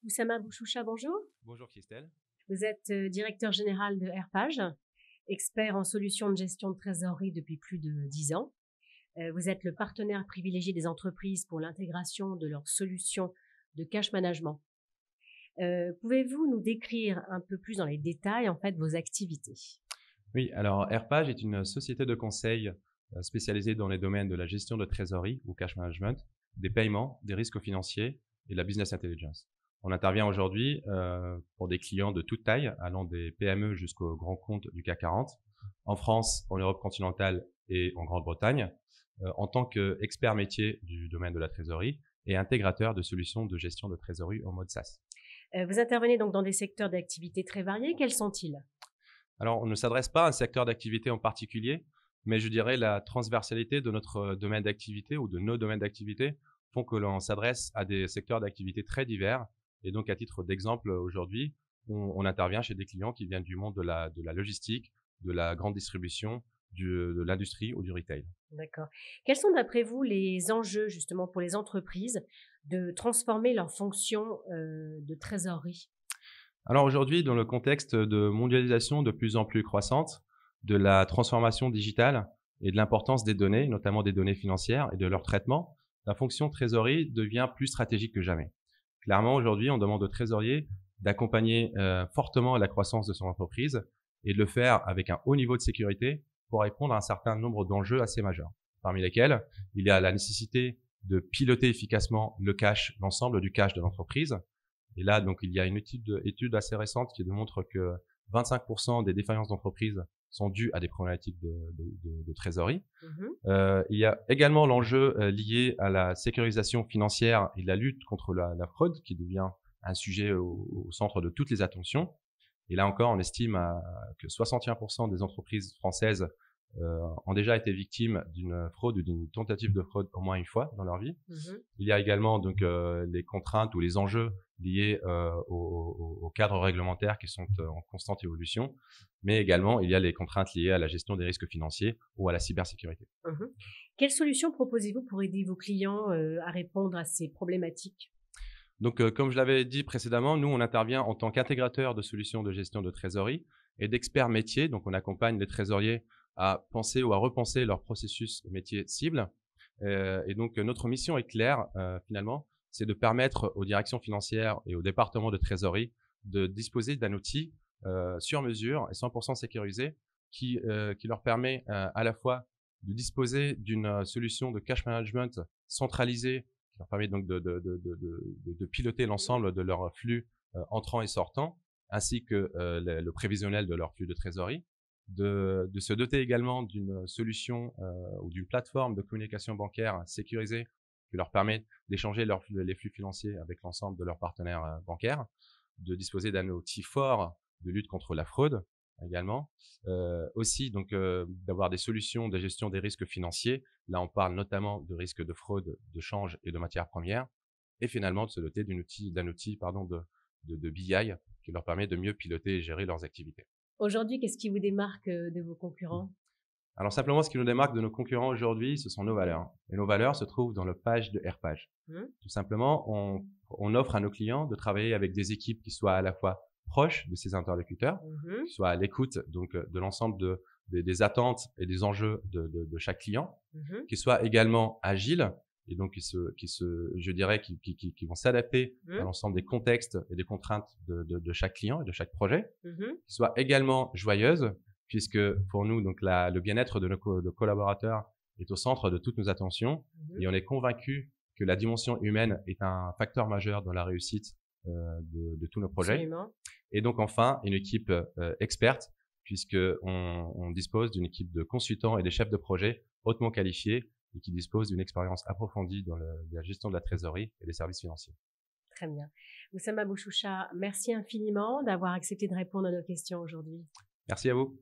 Oussama Bouchoucha, bonjour. Bonjour Christelle. Vous êtes directeur général de Airpage, expert en solutions de gestion de trésorerie depuis plus de 10 ans. Vous êtes le partenaire privilégié des entreprises pour l'intégration de leurs solutions de cash management. Pouvez-vous nous décrire un peu plus dans les détails vos activités? Oui, alors Airpage est une société de conseil spécialisée dans les domaines de la gestion de trésorerie ou cash management, des paiements, des risques financiers et de la business intelligence. On intervient aujourd'hui pour des clients de toute taille, allant des PME jusqu'aux grands comptes du CAC 40, en France, en Europe continentale et en Grande-Bretagne, en tant qu'expert métier du domaine de la trésorerie et intégrateur de solutions de gestion de trésorerie en mode SaaS. Vous intervenez donc dans des secteurs d'activité très variés. Quels sont-ils? Alors, on ne s'adresse pas à un secteur d'activité en particulier, mais je dirais la transversalité de notre domaine d'activité ou de nos domaines d'activité font que l'on s'adresse à des secteurs d'activité très divers. Et donc, à titre d'exemple, aujourd'hui, on intervient chez des clients qui viennent du monde de la logistique, de la grande distribution, de l'industrie ou du retail. D'accord. Quels sont d'après vous les enjeux justement pour les entreprises de transformer leur fonction de trésorerie? Alors aujourd'hui, dans le contexte de mondialisation de plus en plus croissante, de la transformation digitale et de l'importance des données, notamment des données financières et de leur traitement, la fonction trésorerie devient plus stratégique que jamais. Clairement, aujourd'hui, on demande au trésorier d'accompagner fortement la croissance de son entreprise et de le faire avec un haut niveau de sécurité pour répondre à un certain nombre d'enjeux assez majeurs, parmi lesquels il y a la nécessité de piloter efficacement le cash, l'ensemble du cash de l'entreprise. Et là, donc, il y a une étude assez récente qui démontre que 25% des défaillances d'entreprise sont dues à des problématiques de trésorerie. Il y a également l'enjeu lié à la sécurisation financière et la lutte contre la fraude qui devient un sujet au centre de toutes les attentions. Et là encore, on estime que 61% des entreprises françaises ont déjà été victimes d'une fraude ou d'une tentative de fraude au moins une fois dans leur vie. Il y a également donc les contraintes ou les enjeux liés au cadre réglementaire qui sont en constante évolution, mais également il y a les contraintes liées à la gestion des risques financiers ou à la cybersécurité. Quelles solutions proposez-vous pour aider vos clients à répondre à ces problématiques? Donc, comme je l'avais dit précédemment, nous, on intervient en tant qu'intégrateur de solutions de gestion de trésorerie et d'experts métiers. Donc, on accompagne les trésoriers à penser ou à repenser leur processus métier cible. Et donc, notre mission est claire, finalement, c'est de permettre aux directions financières et aux départements de trésorerie de disposer d'un outil sur mesure et 100% sécurisé qui leur permet à la fois de disposer d'une solution de cash management centralisée qui leur permet donc de piloter l'ensemble de leurs flux entrants et sortants, ainsi que le prévisionnel de leur flux de trésorerie, de se doter également d'une solution ou d'une plateforme de communication bancaire sécurisée qui leur permet d'échanger les flux financiers avec l'ensemble de leurs partenaires bancaires, de disposer d'un outil fort de lutte contre la fraude également, aussi donc d'avoir des solutions de gestion des risques financiers. Là, on parle notamment de risques de fraude, de change et de matières premières, et finalement de se doter d'un outil de BI qui leur permet de mieux piloter et gérer leurs activités. Aujourd'hui, qu'est-ce qui vous démarque de vos concurrents? Alors simplement, ce qui nous démarque de nos concurrents aujourd'hui, ce sont nos valeurs. Et nos valeurs se trouvent dans le page de Airpage. Tout simplement, on offre à nos clients de travailler avec des équipes qui soient à la fois proches de ces interlocuteurs, qui soient à l'écoute donc de l'ensemble des attentes et des enjeux de chaque client, qui soient également agiles et donc je dirais, qui vont s'adapter à l'ensemble des contextes et des contraintes de chaque client et de chaque projet, qui soient également joyeuses, puisque pour nous, donc le bien-être de nos collaborateurs est au centre de toutes nos attentions, et on est convaincu que la dimension humaine est un facteur majeur dans la réussite de tous nos projets. Absolument. Et donc enfin, une équipe experte, puisque on dispose d'une équipe de consultants et des chefs de projet hautement qualifiés et qui disposent d'une expérience approfondie dans la gestion de la trésorerie et des services financiers. Très bien. Oussama Bouchoucha, merci infiniment d'avoir accepté de répondre à nos questions aujourd'hui. Merci à vous.